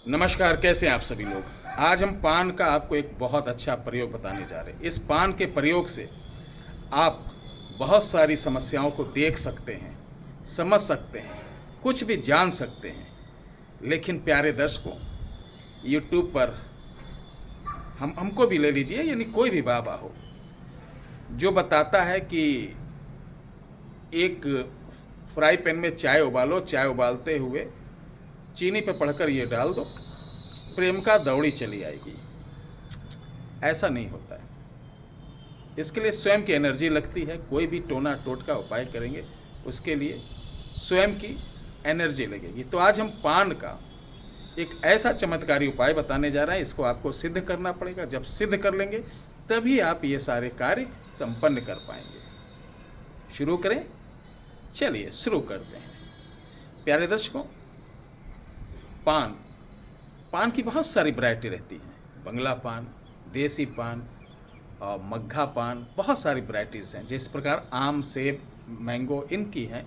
नमस्कार, कैसे हैं आप सभी लोग। आज हम पान का आपको एक बहुत अच्छा प्रयोग बताने जा रहे हैं। इस पान के प्रयोग से आप बहुत सारी समस्याओं को देख सकते हैं, समझ सकते हैं, कुछ भी जान सकते हैं। लेकिन प्यारे दर्शकों, यूट्यूब पर हमको भी ले लीजिए, यानी कोई भी बाबा हो जो बताता है कि एक फ्राई पैन में चाय उबालो, चाय उबालते हुए चीनी पे पढ़कर ये डाल दो, प्रेम का दौड़ी चली आएगी। ऐसा नहीं होता है। इसके लिए स्वयं की एनर्जी लगती है। कोई भी टोना टोट का उपाय करेंगे उसके लिए स्वयं की एनर्जी लगेगी। तो आज हम पान का एक ऐसा चमत्कारी उपाय बताने जा रहे हैं। इसको आपको सिद्ध करना पड़ेगा। जब सिद्ध कर लेंगे तभी आप ये सारे कार्य संपन्न कर पाएंगे। शुरू करें? चलिए शुरू करते हैं। प्यारे दर्शकों, पान की बहुत सारी वैरायटी रहती हैं। बंगला पान, देसी पान और मग्घा पान, बहुत सारी वैरायटीज़ हैं। जिस प्रकार आम, सेब, मैंगो इनकी हैं,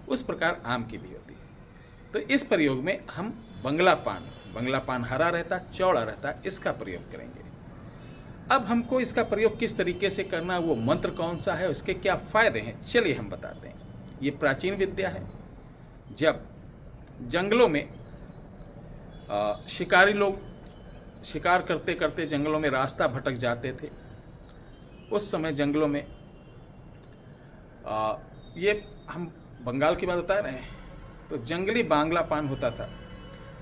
उस प्रकार आम की भी होती है। तो इस प्रयोग में हम बंगला पान हरा रहता, चौड़ा रहता, इसका प्रयोग करेंगे। अब हमको इसका प्रयोग किस तरीके से करना, वो मंत्र कौन सा है, उसके क्या फ़ायदे हैं, चलिए हम बताते हैं। ये प्राचीन विद्या है। जब जंगलों में शिकारी लोग शिकार करते करते जंगलों में रास्ता भटक जाते थे, उस समय जंगलों में ये हम बंगाल की बात बता रहे हैं, तो जंगली बांग्ला पान होता था।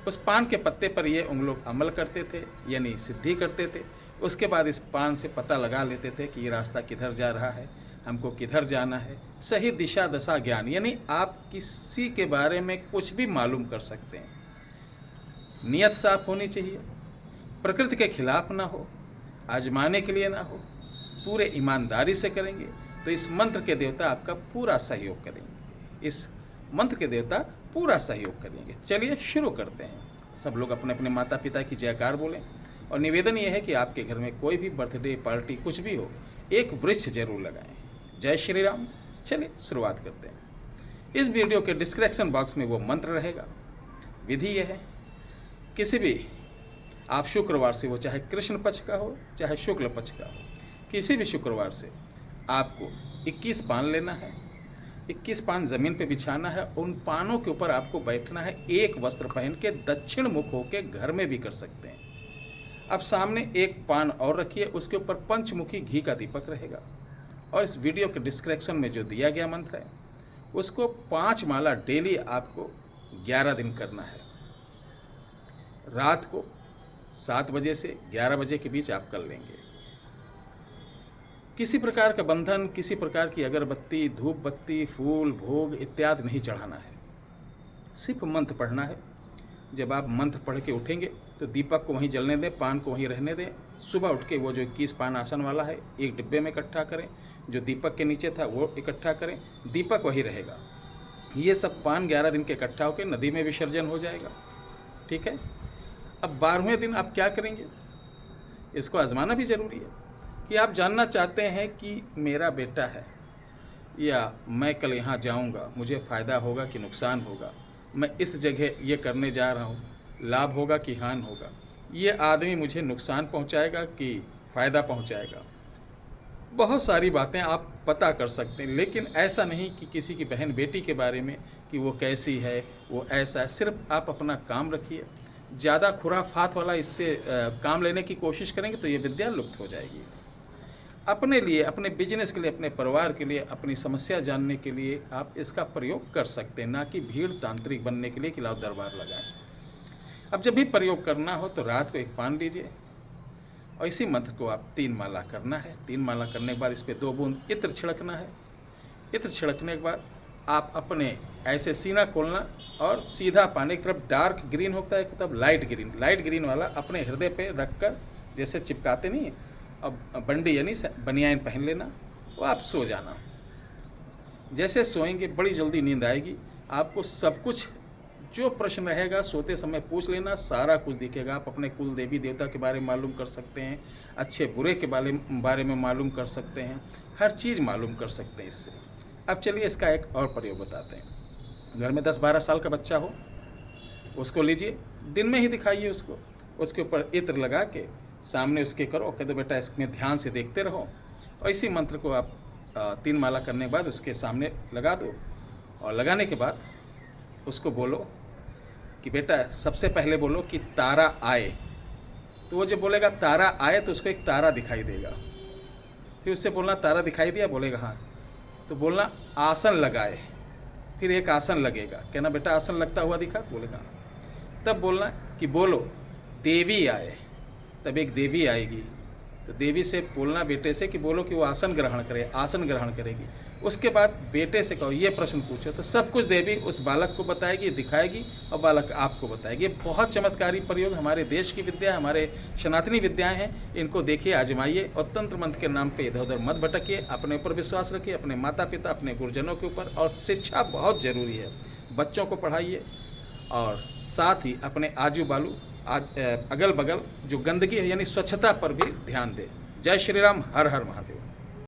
उस पान के पत्ते पर ये उन लोग अमल करते थे, यानी सिद्धि करते थे। उसके बाद इस पान से पता लगा लेते थे कि ये रास्ता किधर जा रहा है, हमको किधर जाना है। सही दिशा दशा ज्ञान, यानी आप किसी के बारे में कुछ भी मालूम कर सकते हैं। नियत साफ होनी चाहिए, प्रकृति के खिलाफ ना हो, आजमाने के लिए ना हो, पूरे ईमानदारी से करेंगे तो इस मंत्र के देवता आपका पूरा सहयोग करेंगे। इस मंत्र के देवता पूरा सहयोग करेंगे। चलिए शुरू करते हैं। सब लोग अपने अपने माता पिता की जयकार बोलें। और निवेदन यह है कि आपके घर में कोई भी बर्थडे पार्टी कुछ भी हो, एक वृक्ष जरूर लगाएं। जय श्री राम। चलिए शुरुआत करते हैं। इस वीडियो के डिस्क्रिप्शन बॉक्स में वो मंत्र रहेगा। विधि यह है, किसी भी आप शुक्रवार से, वो चाहे कृष्ण पक्ष का हो चाहे शुक्ल पक्ष का हो, किसी भी शुक्रवार से आपको 21 पान लेना है। 21 पान ज़मीन पे बिछाना है। उन पानों के ऊपर आपको बैठना है। एक वस्त्र पहन के दक्षिण मुख होके, घर में भी कर सकते हैं। अब सामने एक पान और रखिए, उसके ऊपर पंचमुखी घी का दीपक रहेगा। और इस वीडियो के डिस्क्रिप्शन में जो दिया गया मंत्र है, उसको 5 माला डेली आपको 11 दिन करना है। रात को 7 बजे से 11 बजे के बीच आप कर लेंगे। किसी प्रकार का बंधन, किसी प्रकार की अगरबत्ती, धूप बत्ती, फूल, भोग इत्यादि नहीं चढ़ाना है। सिर्फ मंत्र पढ़ना है। जब आप मंत्र पढ़ के उठेंगे तो दीपक को वहीं जलने दें, पान को वहीं रहने दें। सुबह उठ के वो जो 21 पान आसन वाला है, एक डिब्बे में इकट्ठा करें। जो दीपक के नीचे था वो इकट्ठा करें, दीपक वहीं रहेगा। ये सब पान 11 दिन के इकट्ठा होकर नदी में विसर्जन हो जाएगा। ठीक है। अब 12वें दिन आप क्या करेंगे, इसको आजमाना भी ज़रूरी है। कि आप जानना चाहते हैं कि मेरा बेटा है, या मैं कल यहाँ जाऊँगा, मुझे फ़ायदा होगा कि नुकसान होगा, मैं इस जगह ये करने जा रहा हूँ, लाभ होगा कि हानि होगा, ये आदमी मुझे नुकसान पहुँचाएगा कि फ़ायदा पहुँचाएगा। बहुत सारी बातें आप पता कर सकते हैं। लेकिन ऐसा नहीं कि किसी की बहन बेटी के बारे में कि वो कैसी है, वो ऐसा है। सिर्फ आप अपना काम रखिए। ज़्यादा खुराफात वाला इससे काम लेने की कोशिश करेंगे तो ये विद्या लुप्त हो जाएगी। अपने लिए, अपने बिजनेस के लिए, अपने परिवार के लिए, अपनी समस्या जानने के लिए आप इसका प्रयोग कर सकते हैं, ना कि भीड़ तांत्रिक बनने के लिए कि लाओ दरबार लगाएं। अब जब भी प्रयोग करना हो तो रात को एक पान लीजिए और इसी मंत्र को आप 3 माला करना है। 3 माला करने के बाद इस पर 2 बूंद इत्र छिड़कना है। इत्र छिड़कने के बाद आप अपने ऐसे सीना खोलना और सीधा पानी की तरफ, डार्क ग्रीन होता है, एक तरफ लाइट ग्रीन वाला अपने हृदय पे रखकर, जैसे चिपकाते नहीं, अब बंडी यानी बनियान पहन लेना, वो आप सो जाना। जैसे सोएंगे बड़ी जल्दी नींद आएगी। आपको सब कुछ जो प्रश्न रहेगा सोते समय पूछ लेना, सारा कुछ दिखेगा। आप अपने कुल देवी देवता के बारे में मालूम कर सकते हैं, अच्छे बुरे के बारे में मालूम कर सकते हैं, हर चीज़ मालूम कर सकते हैं इससे। अब चलिए इसका एक और प्रयोग बताते हैं। घर में 10-12 साल का बच्चा हो, उसको लीजिए, दिन में ही दिखाइए उसको, उसके ऊपर इत्र लगा के सामने उसके करो, कह दो बेटा इसमें ध्यान से देखते रहो। और इसी मंत्र को आप 3 माला करने के बाद उसके सामने लगा दो, और लगाने के बाद उसको बोलो कि बेटा सबसे पहले बोलो कि तारा आए। तो वो जब बोलेगा तारा आए तो उसको एक तारा दिखाई देगा। फिर उससे बोलना तारा दिखाई दिया, बोलेगा हाँ। तो बोलना आसन लगाए, फिर एक आसन लगेगा, कहना बेटा आसन लगता हुआ दिखा, बोलेगा। तब बोलना कि बोलो देवी आए, तब एक देवी आएगी। तो देवी से बोलना बेटे से कि बोलो कि वो आसन ग्रहण करे, आसन ग्रहण करेगी। उसके बाद बेटे से कहो ये प्रश्न पूछो, तो सब कुछ देवी उस बालक को बताएगी, दिखाएगी, और बालक आपको बताएगी। ये बहुत चमत्कारी प्रयोग हमारे देश की विद्या, हमारे सनातनी विद्याएं हैं। इनको देखिए, आजमाइए, और तंत्र मंत्र के नाम पे इधर उधर मत भटकिए। अपने ऊपर विश्वास रखिए, अपने माता पिता, अपने गुरुजनों के ऊपर। और शिक्षा बहुत ज़रूरी है, बच्चों को पढ़ाइए, और साथ ही अपने आजू बाजू अगल बगल जो गंदगी है यानी स्वच्छता पर भी ध्यान दें। जय श्री राम, हर हर महादेव।